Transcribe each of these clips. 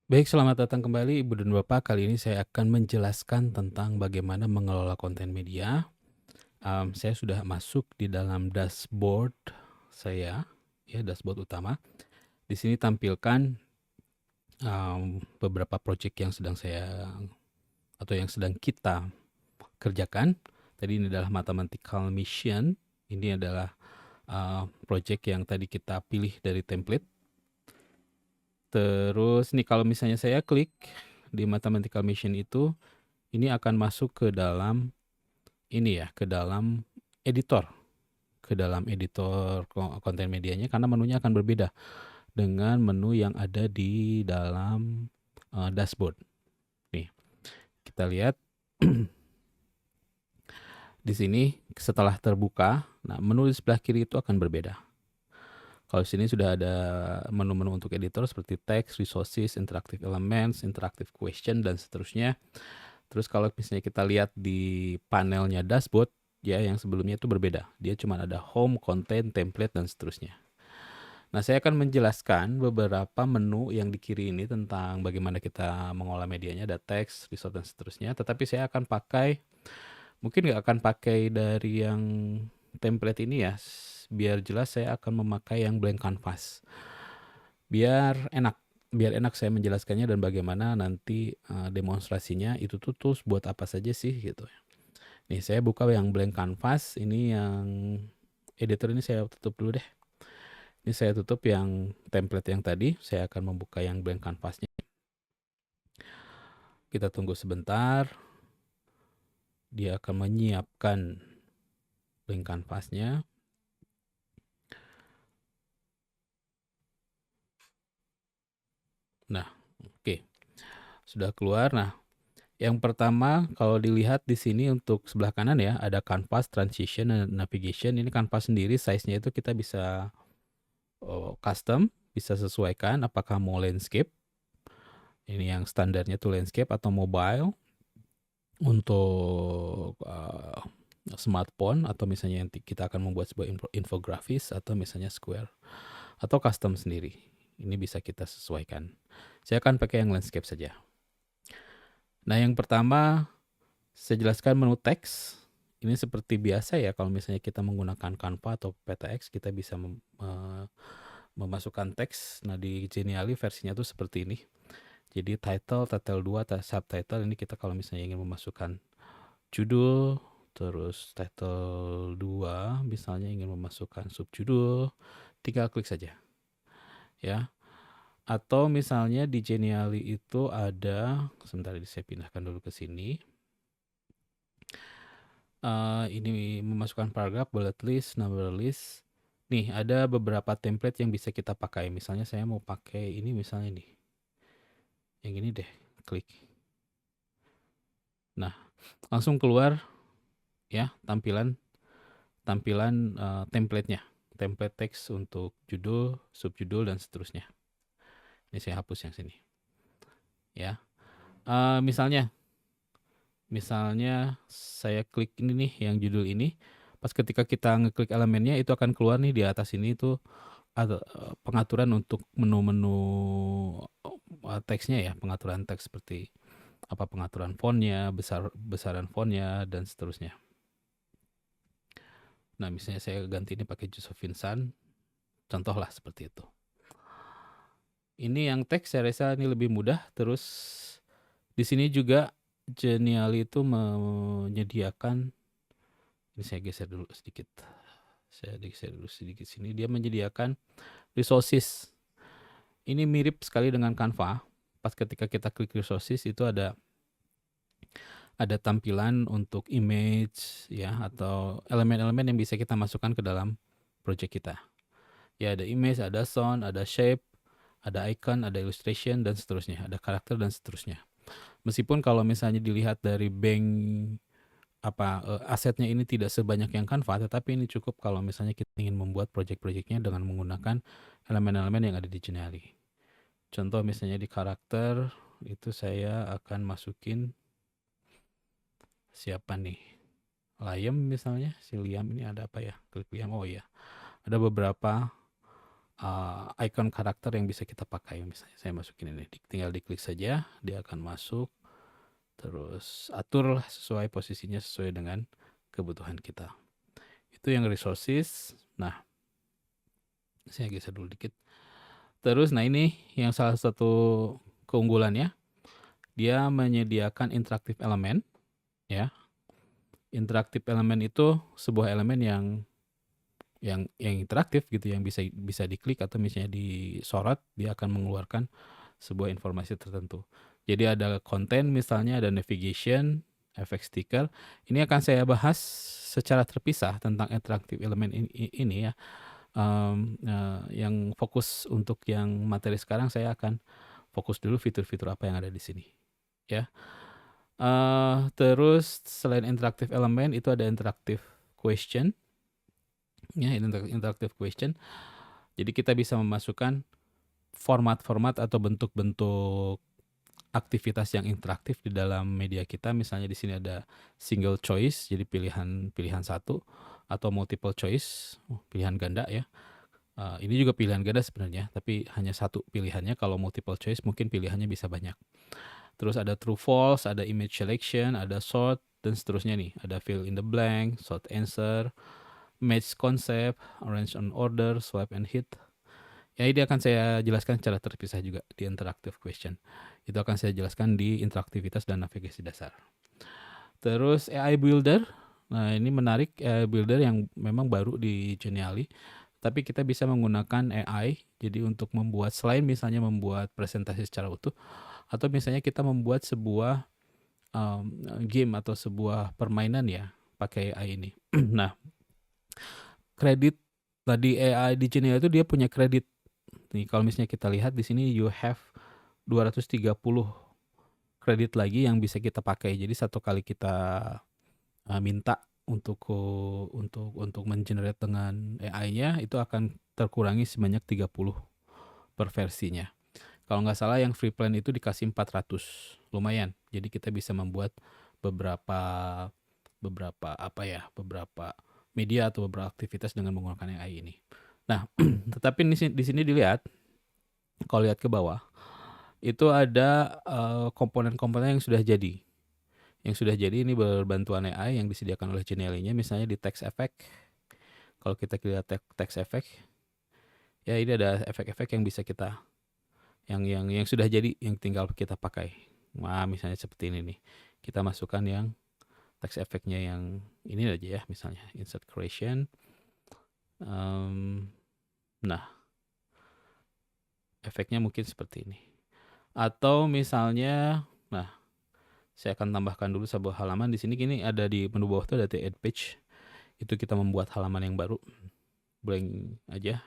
Baik, selamat datang kembali Ibu dan Bapak. Kali ini saya akan menjelaskan tentang bagaimana mengelola konten media. Saya sudah masuk di dalam dashboard saya, ya dashboard utama. Di sini tampilkan beberapa project yang sedang saya atau yang sedang kita kerjakan. Tadi ini adalah mathematical mission. Ini adalah project yang tadi kita pilih dari template. Terus nih kalau misalnya saya klik di mathematical mission itu, ini akan masuk ke dalam ini ya, editor, ke dalam editor konten medianya karena menunya akan berbeda dengan menu yang ada di dalam dashboard. Nih, kita lihat di sini setelah terbuka, nah menu di sebelah kiri itu akan berbeda. Kalau di sini sudah ada menu-menu untuk editor seperti text, resources, interactive elements, interactive question dan seterusnya. Terus kalau misalnya kita lihat di panelnya dashboard, ya yang sebelumnya itu berbeda. Dia cuma ada home, content, template, dan seterusnya. Nah, saya akan menjelaskan beberapa menu yang di kiri ini tentang bagaimana kita mengolah medianya, ada teks, result, dan seterusnya. Tetapi saya akan pakai, mungkin nggak akan pakai dari yang template ini ya. Biar jelas saya akan memakai yang blank canvas. Biar enak saya menjelaskannya dan bagaimana nanti demonstrasinya itu tuh tools buat apa saja sih gitu. Nih saya buka yang blank canvas, ini yang editor ini saya tutup dulu deh. Ini saya tutup yang template yang tadi, saya akan membuka yang blank canvasnya. Kita tunggu sebentar, dia akan menyiapkan blank canvasnya. Nah, oke, sudah keluar. Nah, yang pertama kalau dilihat di sini untuk sebelah kanan ya, ada canvas, transition, dan navigation. Ini canvas sendiri, size-nya itu kita bisa custom, bisa sesuaikan apakah mau landscape. Ini yang standarnya tuh landscape atau mobile. Untuk smartphone atau misalnya yang kita akan membuat sebuah infografis atau misalnya square atau custom sendiri. Ini bisa kita sesuaikan. Saya akan pakai yang landscape saja. Nah, yang pertama saya jelaskan menu teks. Ini seperti biasa ya kalau misalnya kita menggunakan Canva atau PTX kita bisa memasukkan teks. Nah, di Genially versinya tuh seperti ini. Jadi title 2, subtitle ini kita kalau misalnya ingin memasukkan judul, terus title 2 misalnya ingin memasukkan subjudul, tinggal klik saja ya. Atau misalnya di Genially itu ada, sebentar ini saya pindahkan dulu ke sini. Ini memasukkan paragraf, bullet list, number list. Nih ada beberapa template yang bisa kita pakai. Misalnya saya mau pakai ini misalnya nih. Yang ini deh, klik. Nah, langsung keluar ya tampilan template-nya. Template teks untuk judul, subjudul, dan seterusnya. Ini saya hapus yang sini. Ya, misalnya saya klik ini nih yang judul ini. Pas ketika kita ngeklik elemennya itu akan keluar nih di atas ini itu ada pengaturan untuk menu-menu teksnya ya, pengaturan teks seperti apa pengaturan fontnya, besaran fontnya, dan seterusnya. Nah, misalnya saya ganti ini pakai Joseph Vincent, contohlah seperti itu. Ini yang teks saya rasa ini lebih mudah. Terus di sini juga Genially itu menyediakan, ini saya geser dulu sedikit. Saya geser dulu sedikit sini. Dia menyediakan resources. Ini mirip sekali dengan Canva. Pas ketika kita klik resources itu ada tampilan untuk image ya atau elemen-elemen yang bisa kita masukkan ke dalam project kita. Ya ada image, ada sound, ada shape, ada icon, ada illustration dan seterusnya, ada karakter dan seterusnya. Meskipun kalau misalnya dilihat dari bank asetnya ini tidak sebanyak yang Canva, tetapi ini cukup kalau misalnya kita ingin membuat project-projectnya dengan menggunakan elemen-elemen yang ada di Genially. Contoh misalnya di karakter itu saya akan masukin siapa nih? Liam misalnya, si Liam ini ada apa ya? Klik Liam, oh iya. Ada beberapa icon karakter yang bisa kita pakai. Misalnya saya masukin ini, tinggal diklik saja, dia akan masuk. Terus atur sesuai posisinya sesuai dengan kebutuhan kita. Itu yang resources. Nah, saya geser dulu dikit. Terus, nah ini yang salah satu keunggulannya, dia menyediakan interaktif elemen, ya. Interaktif elemen itu sebuah elemen yang interaktif gitu, yang bisa diklik atau misalnya disorot, dia akan mengeluarkan sebuah informasi tertentu. Jadi ada konten misalnya, ada navigation, efek stiker. Ini akan saya bahas secara terpisah tentang interaktif elemen ini ya. Yang fokus untuk yang materi sekarang, saya akan fokus dulu fitur-fitur apa yang ada di sini ya. Terus selain interaktif elemen itu ada interaktif question ya, interaktif question. Jadi kita bisa memasukkan format-format atau bentuk-bentuk aktivitas yang interaktif di dalam media kita. Misalnya di sini ada single choice, jadi pilihan satu, atau multiple choice, pilihan ganda ya. Ini juga pilihan ganda sebenarnya, tapi hanya satu pilihannya. Kalau multiple choice mungkin pilihannya bisa banyak. Terus ada true false, ada image selection, ada sort, dan seterusnya nih. Ada fill in the blank, sort answer, match concept, arrange on order, swipe and hit. Ya, ini akan saya jelaskan secara terpisah juga di interactive question. Itu akan saya jelaskan di interaktivitas dan navigasi dasar. Terus AI Builder. Nah, ini menarik, AI Builder yang memang baru di Geniali. Tapi kita bisa menggunakan AI, jadi untuk membuat, selain misalnya membuat presentasi secara utuh, atau misalnya kita membuat sebuah game atau sebuah permainan ya, pakai AI ini. Nah, kredit tadi AI di Geniali itu dia punya kredit. Nih, kalau misalnya kita lihat di sini, you have 230 kredit lagi yang bisa kita pakai. Jadi satu kali kita minta untuk mengenerate dengan AI-nya, itu akan terkurangi sebanyak 30 per versinya. Kalau nggak salah yang free plan itu dikasih 400, lumayan. Jadi kita bisa membuat beberapa media atau beberapa aktivitas dengan menggunakan AI ini. Nah, tetapi di sini dilihat, kalau lihat ke bawah, itu ada komponen-komponen yang sudah jadi. Yang sudah jadi ini berbantuan AI yang disediakan oleh Geniali-nya, misalnya di text effect. Kalau kita lihat text effect, ya ini ada efek-efek yang bisa kita yang sudah jadi, yang tinggal kita pakai. Nah, misalnya seperti ini nih. Kita masukkan yang text effect-nya yang ini aja ya, misalnya insert creation. Nah, efeknya mungkin seperti ini. Atau misalnya, nah, saya akan tambahkan dulu sebuah halaman di sini. Gini, ada di menu bawah itu ada add page. Itu kita membuat halaman yang baru, blank aja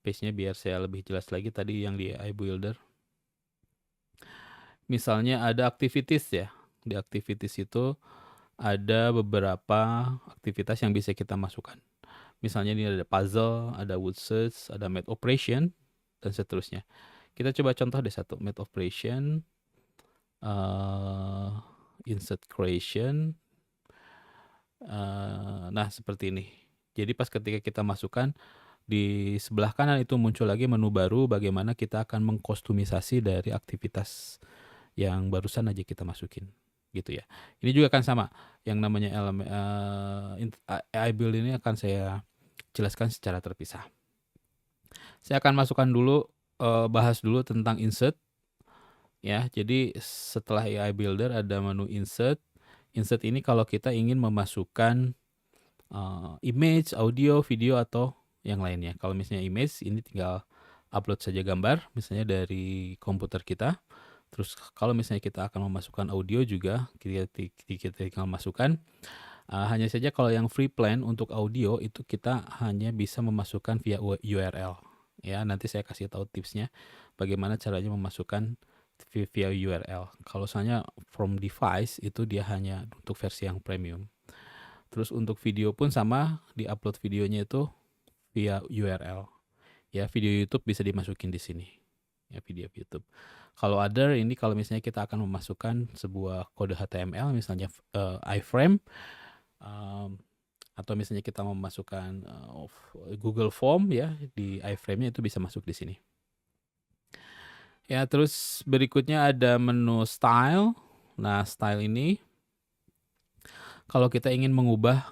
page-nya biar saya lebih jelas lagi tadi yang di AI Builder. Misalnya ada activities ya. Di activities itu ada beberapa aktivitas yang bisa kita masukkan. Misalnya ini ada puzzle, ada wood search, ada map operation, dan seterusnya. Kita coba contoh deh satu, map operation, insert creation. Nah, seperti ini. Jadi pas ketika kita masukkan, di sebelah kanan itu muncul lagi menu baru, bagaimana kita akan mengkostumisasi dari aktivitas yang barusan aja kita masukin, gitu ya. Ini juga akan sama, yang namanya elemen AI build ini akan saya jelaskan secara terpisah. Saya akan masukkan dulu, bahas dulu tentang insert ya. Jadi setelah AI builder ada menu insert. Insert ini kalau kita ingin memasukkan image, audio, video, atau yang lainnya. Kalau misalnya image, ini tinggal upload saja gambar, misalnya dari komputer kita. Terus kalau misalnya kita akan memasukkan audio juga, kita tinggal masukkan. Hanya saja kalau yang free plan untuk audio itu kita hanya bisa memasukkan via URL. Ya, nanti saya kasih tahu tipsnya bagaimana caranya memasukkan via URL. Kalau misalnya from device itu dia hanya untuk versi yang premium. Terus untuk video pun sama, di-upload videonya itu via URL. Ya, video YouTube bisa dimasukin di sini. Ya, video YouTube. Kalau other ini, kalau misalnya kita akan memasukkan sebuah kode HTML, misalnya iframe, Atau misalnya kita mau memasukkan Google Form ya di iframe-nya, itu bisa masuk di sini. Ya, terus berikutnya ada menu style. Nah, style ini kalau kita ingin mengubah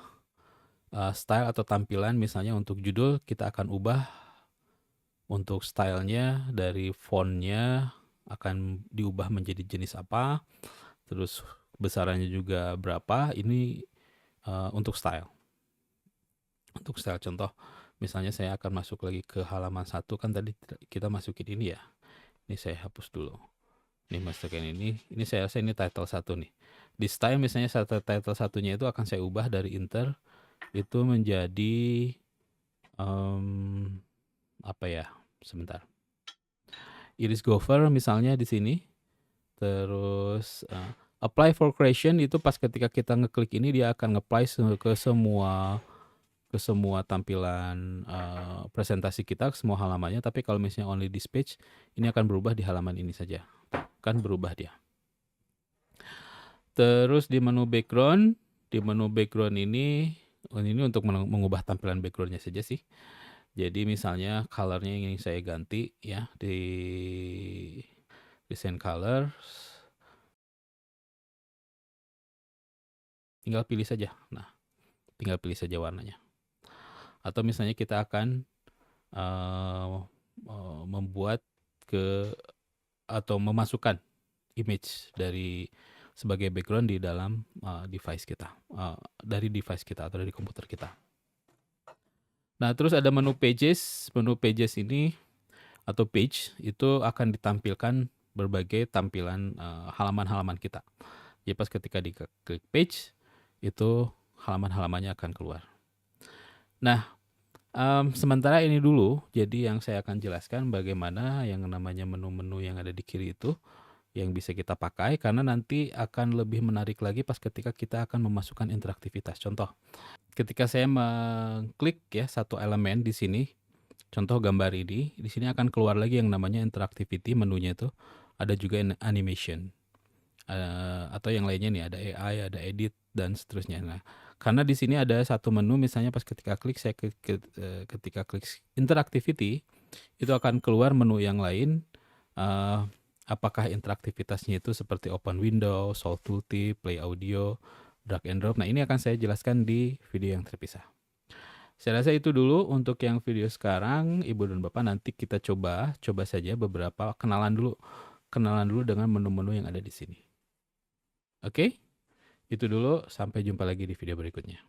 style atau tampilan, misalnya untuk judul kita akan ubah untuk stylenya dari fontnya akan diubah menjadi jenis apa, terus besarannya juga berapa. Ini untuk style. Untuk style contoh, misalnya saya akan masuk lagi ke halaman 1, kan tadi kita masukin ini ya. Ini saya hapus dulu. Ini masukin ini saya rasa ini title 1 nih. Di style misalnya title satunya itu akan saya ubah dari inter itu menjadi apa ya? Sebentar. Iris Gover misalnya di sini. Terus apply for creation itu pas ketika kita ngeklik ini dia akan nge-apply ke semua tampilan presentasi kita, ke semua halamannya. Tapi kalau misalnya only this page, ini akan berubah di halaman ini saja. Kan berubah dia. Terus di menu background ini untuk mengubah tampilan backgroundnya saja sih. Jadi misalnya colornya yang saya ganti ya di design color, tinggal pilih saja. Nah, tinggal pilih saja warnanya. Atau misalnya kita akan membuat atau memasukkan image sebagai background di dalam device kita, dari device kita atau dari komputer kita. Nah, terus ada menu pages. Menu pages ini atau page itu akan ditampilkan berbagai tampilan halaman-halaman kita. Jadi pas ketika diklik page, itu halaman-halamannya akan keluar. Nah, sementara ini dulu, jadi yang saya akan jelaskan bagaimana yang namanya menu-menu yang ada di kiri itu yang bisa kita pakai, karena nanti akan lebih menarik lagi pas ketika kita akan memasukkan interaktivitas. Contoh, ketika saya mengklik ya satu elemen di sini, contoh gambar ini, di sini akan keluar lagi yang namanya interactivity, menunya itu ada juga animation. Atau yang lainnya nih, ada AI, ada edit dan seterusnya. Nah, karena di sini ada satu menu, misalnya pas ketika klik ketika klik interactivity, itu akan keluar menu yang lain. Apakah interaktivitasnya itu seperti open window, solve tooltip, play audio, drag and drop. Nah, ini akan saya jelaskan di video yang terpisah. Saya rasa itu dulu untuk yang video sekarang, Ibu dan Bapak. Nanti kita coba saja beberapa kenalan dulu dengan menu-menu yang ada di sini. Oke? Itu dulu, sampai jumpa lagi di video berikutnya.